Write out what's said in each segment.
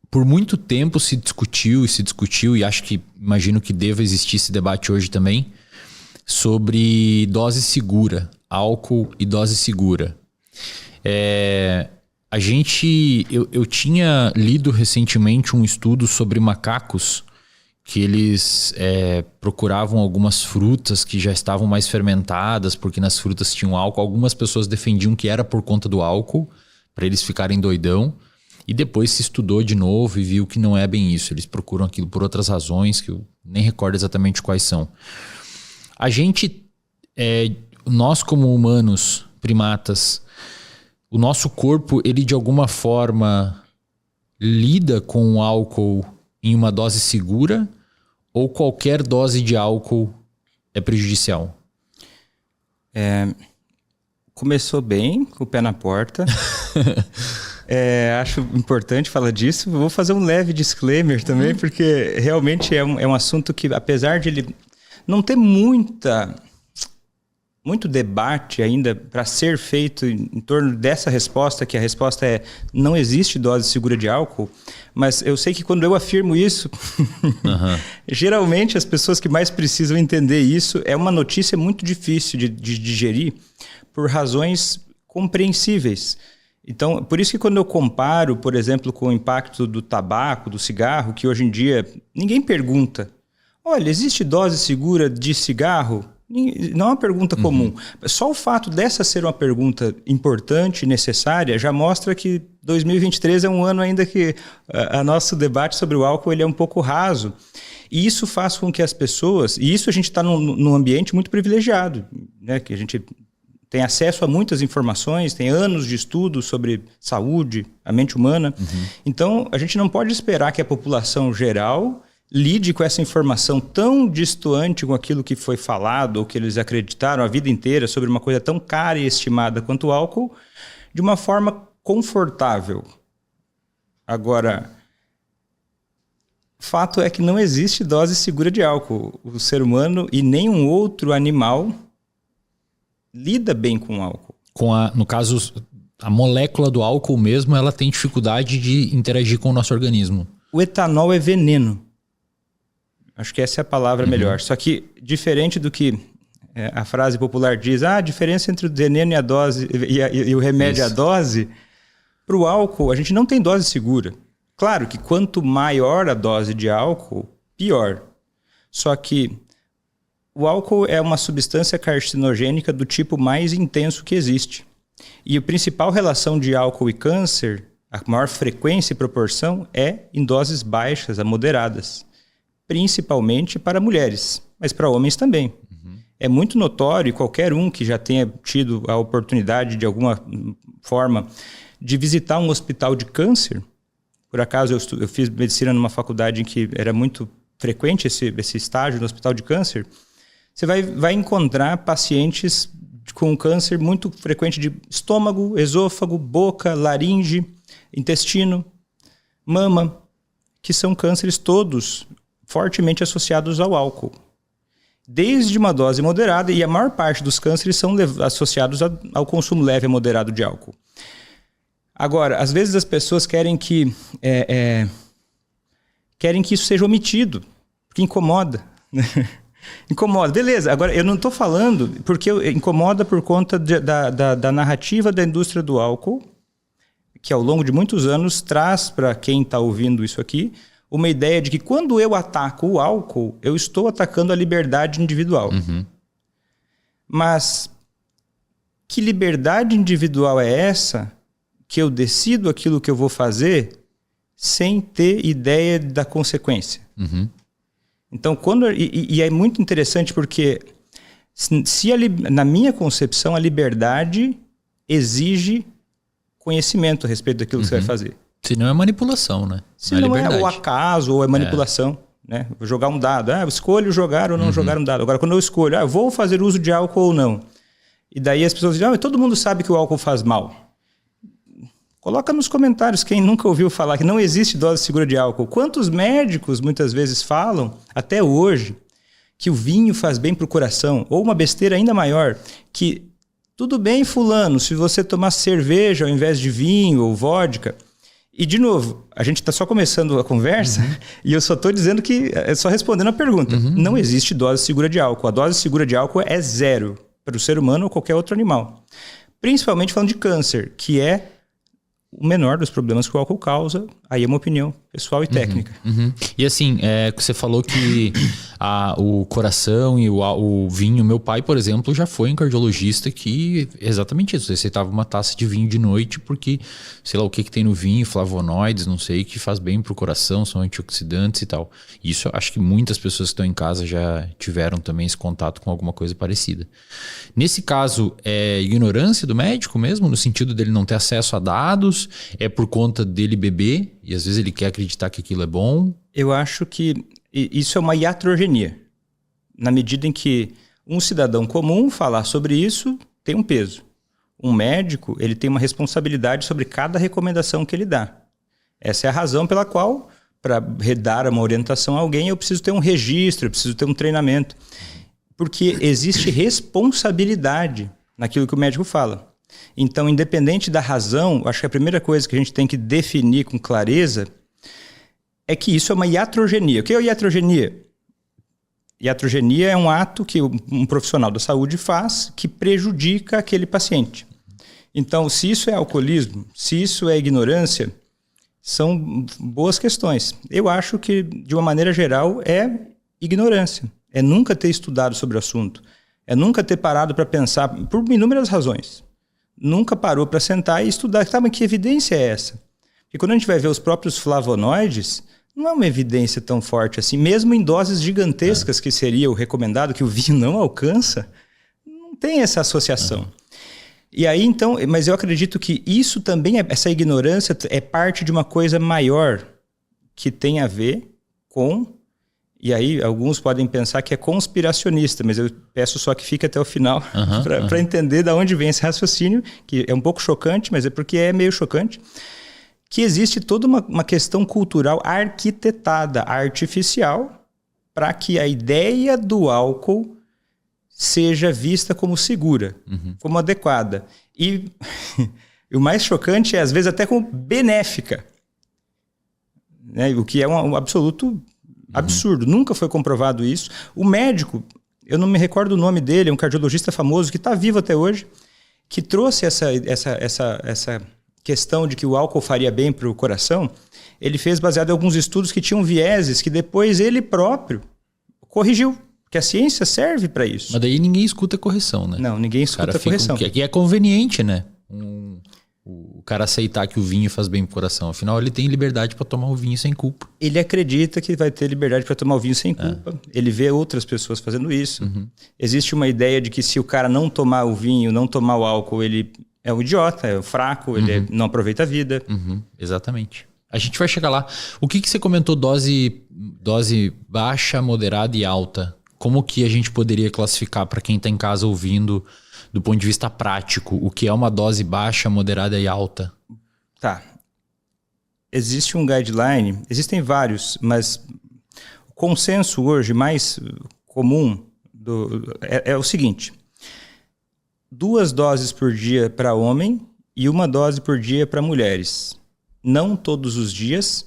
Por muito tempo se discutiu, e imagino que deva existir esse debate hoje também, sobre dose segura, álcool e dose segura. Eu tinha lido recentemente um estudo sobre macacos, que eles procuravam algumas frutas que já estavam mais fermentadas, porque nas frutas tinham álcool. Algumas pessoas defendiam que era por conta do álcool, para eles ficarem doidão. E depois se estudou de novo e viu que não é bem isso. Eles procuram aquilo por outras razões, que eu nem recordo exatamente quais são. Nós como humanos, primatas, o nosso corpo, ele de alguma forma lida com o álcool em uma dose segura, ou qualquer dose de álcool é prejudicial? Começou bem, com o pé na porta. Acho importante falar disso. Vou fazer um leve disclaimer também, porque realmente é um assunto que, apesar de ele não ter muito debate ainda para ser feito em torno dessa resposta, que a resposta é: não existe dose segura de álcool. Mas eu sei que quando eu afirmo isso, geralmente as pessoas que mais precisam entender isso, é uma notícia muito difícil de digerir por razões compreensíveis. Então, por isso que quando eu comparo, por exemplo, com o impacto do tabaco, do cigarro, que hoje em dia ninguém pergunta: olha, existe dose segura de cigarro? Não é uma pergunta comum. Só o fato dessa ser uma pergunta importante e necessária já mostra que 2023 é um ano ainda que o nosso debate sobre o álcool ele é um pouco raso. E isso faz com que as pessoas... E isso a gente está num ambiente muito privilegiado, né? Que a gente tem acesso a muitas informações, tem anos de estudo sobre saúde, a mente humana. Então, a gente não pode esperar que a população geral lide com essa informação tão distoante com aquilo que foi falado ou que eles acreditaram a vida inteira sobre uma coisa tão cara e estimada quanto o álcool, de uma forma confortável. Agora, fato é que não existe dose segura de álcool. O ser humano e nenhum outro animal lida bem com o álcool. No caso, a molécula do álcool mesmo, ela tem dificuldade de interagir com o nosso organismo. O etanol é veneno. Acho que essa é a palavra melhor. Só que, diferente do que a frase popular diz, a diferença entre o veneno e a dose e o remédio e a dose, para o álcool, a gente não tem dose segura. Claro que quanto maior a dose de álcool, pior. Só que o álcool é uma substância carcinogênica do tipo mais intenso que existe. E a principal relação de álcool e câncer, a maior frequência e proporção, é em doses baixas a moderadas. Principalmente para mulheres, mas para homens também. É muito notório, e qualquer um que já tenha tido a oportunidade, de alguma forma, de visitar um hospital de câncer. Por acaso, eu fiz medicina numa faculdade em que era muito frequente esse estágio no hospital de câncer. Você vai encontrar pacientes com câncer muito frequente de estômago, esôfago, boca, laringe, intestino, mama, que são cânceres todos fortemente associados ao álcool. Desde uma dose moderada, e a maior parte dos cânceres são associados ao consumo leve a moderado de álcool. Agora, às vezes as pessoas querem que isso seja omitido, porque incomoda. Incomoda, beleza. Agora, eu não estou falando porque incomoda por conta da narrativa da indústria do álcool, que ao longo de muitos anos traz para quem está ouvindo isso aqui uma ideia de que quando eu ataco o álcool, eu estou atacando a liberdade individual. Mas que liberdade individual é essa que eu decido aquilo que eu vou fazer sem ter ideia da consequência? Então, e é muito interessante porque na minha concepção a liberdade exige conhecimento a respeito daquilo que você vai fazer. Se não é manipulação, né? Se não é o acaso ou é manipulação. Né? Vou jogar um dado. Eu escolho jogar ou não jogar um dado. Agora, quando eu escolho, eu vou fazer uso de álcool ou não. E daí as pessoas dizem, todo mundo sabe que o álcool faz mal. Coloca nos comentários quem nunca ouviu falar que não existe dose segura de álcool. Quantos médicos muitas vezes falam, até hoje, que o vinho faz bem para o coração? Ou uma besteira ainda maior, que tudo bem, fulano, se você tomar cerveja ao invés de vinho ou vodka, E, de novo, a gente está só começando a conversa e eu só estou dizendo que... só respondendo a pergunta. Não existe dose segura de álcool. A dose segura de álcool é 0 para o ser humano ou qualquer outro animal. Principalmente falando de câncer, que é o menor dos problemas que o álcool causa. Aí é uma opinião pessoal e técnica. E assim, você falou que o coração e o vinho... Meu pai, por exemplo, já foi um cardiologista que... Exatamente isso. Receitava uma taça de vinho de noite porque, sei lá, o que tem no vinho, flavonoides, não sei, que faz bem pro coração, são antioxidantes e tal. Isso acho que muitas pessoas que estão em casa já tiveram também esse contato com alguma coisa parecida. Nesse caso, é ignorância do médico mesmo, no sentido dele não ter acesso a dados? É por conta dele beber e às vezes ele quer acreditar que aquilo é bom? Eu acho que isso é uma iatrogenia. Na medida em que um cidadão comum falar sobre isso tem um peso. Um médico, ele tem uma responsabilidade sobre cada recomendação que ele dá. Essa é a razão pela qual, para dar uma orientação a alguém, eu preciso ter um registro, eu preciso ter um treinamento. Porque existe responsabilidade naquilo que o médico fala. Então, independente da razão, acho que a primeira coisa que a gente tem que definir com clareza é que isso é uma iatrogenia. O que é iatrogenia? Iatrogenia é um ato que um profissional da saúde faz que prejudica aquele paciente. Então, se isso é alcoolismo, se isso é ignorância, são boas questões. Eu acho que, de uma maneira geral, é ignorância. É nunca ter estudado sobre o assunto. É nunca ter parado para pensar, por inúmeras razões. Nunca parou para sentar e estudar. Sabe que evidência é essa? Porque quando a gente vai ver os próprios flavonoides, não é uma evidência tão forte assim. Mesmo em doses gigantescas, que seria o recomendado, que o vinho não alcança, não tem essa associação. E aí, então, mas eu acredito que isso também, essa ignorância é parte de uma coisa maior que tem a ver com... E aí, alguns podem pensar que é conspiracionista, mas eu peço só que fique até o final para entender de onde vem esse raciocínio, que é um pouco chocante, mas é porque é meio chocante, que existe toda uma questão cultural arquitetada, artificial, para que a ideia do álcool seja vista como segura, como adequada. E o mais chocante é, às vezes, até como benéfica, né? O que é um absoluto... absurdo, nunca foi comprovado isso. O médico, eu não me recordo o nome dele, é um cardiologista famoso que está vivo até hoje, que trouxe essa questão de que o álcool faria bem para o coração. Ele fez baseado em alguns estudos que tinham vieses que depois ele próprio corrigiu, que a ciência serve para isso. Mas daí ninguém escuta correção, né? Não, ninguém escuta correção. Aqui é conveniente, né? O cara aceitar que o vinho faz bem pro coração. Afinal, ele tem liberdade para tomar o vinho sem culpa. Ele acredita que vai ter liberdade para tomar o vinho sem culpa. Ele vê outras pessoas fazendo isso. Existe uma ideia de que se o cara não tomar o vinho, não tomar o álcool, ele é um idiota, é um fraco, ele não aproveita a vida. Exatamente. A gente vai chegar lá. O que você comentou, dose baixa, moderada e alta? Como que a gente poderia classificar para quem está em casa ouvindo... do ponto de vista prático, o que é uma dose baixa, moderada e alta? Tá. Existe um guideline, existem vários, mas o consenso hoje mais comum é o seguinte: 2 doses por dia para homem e 1 dose por dia para mulheres. Não todos os dias,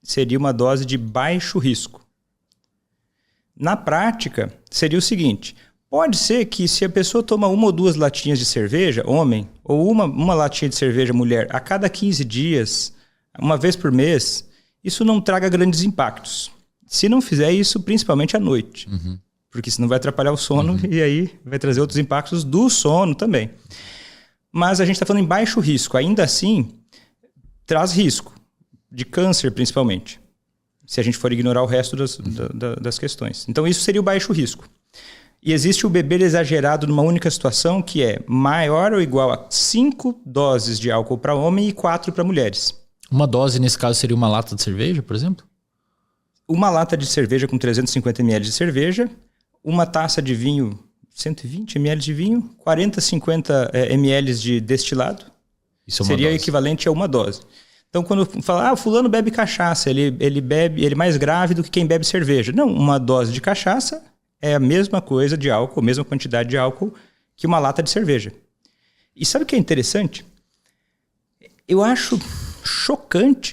seria uma dose de baixo risco. Na prática, seria o seguinte... Pode ser que se a pessoa toma 1 ou 2 latinhas de cerveja, homem, ou uma latinha de cerveja, mulher, a cada 15 dias, uma vez por mês, isso não traga grandes impactos. Se não fizer isso, principalmente à noite. Porque senão vai atrapalhar o sono e aí vai trazer outros impactos do sono também. Mas a gente está falando em baixo risco. Ainda assim, traz risco de câncer, principalmente, se a gente for ignorar o resto das questões. Então, isso seria o baixo risco. E existe o beber exagerado numa única situação, que é maior ou igual a 5 doses de álcool para homem e 4 para mulheres. Uma dose, nesse caso, seria uma lata de cerveja, por exemplo? Uma lata de cerveja com 350 ml de cerveja, uma taça de vinho, 120 ml de vinho, 40, 50 ml de destilado. Isso seria equivalente a 1 dose. Então, quando fala, fulano bebe cachaça, ele é mais grave do que quem bebe cerveja. Não, 1 dose de cachaça... é a mesma coisa de álcool, a mesma quantidade de álcool que uma lata de cerveja. E sabe o que é interessante? Eu acho chocante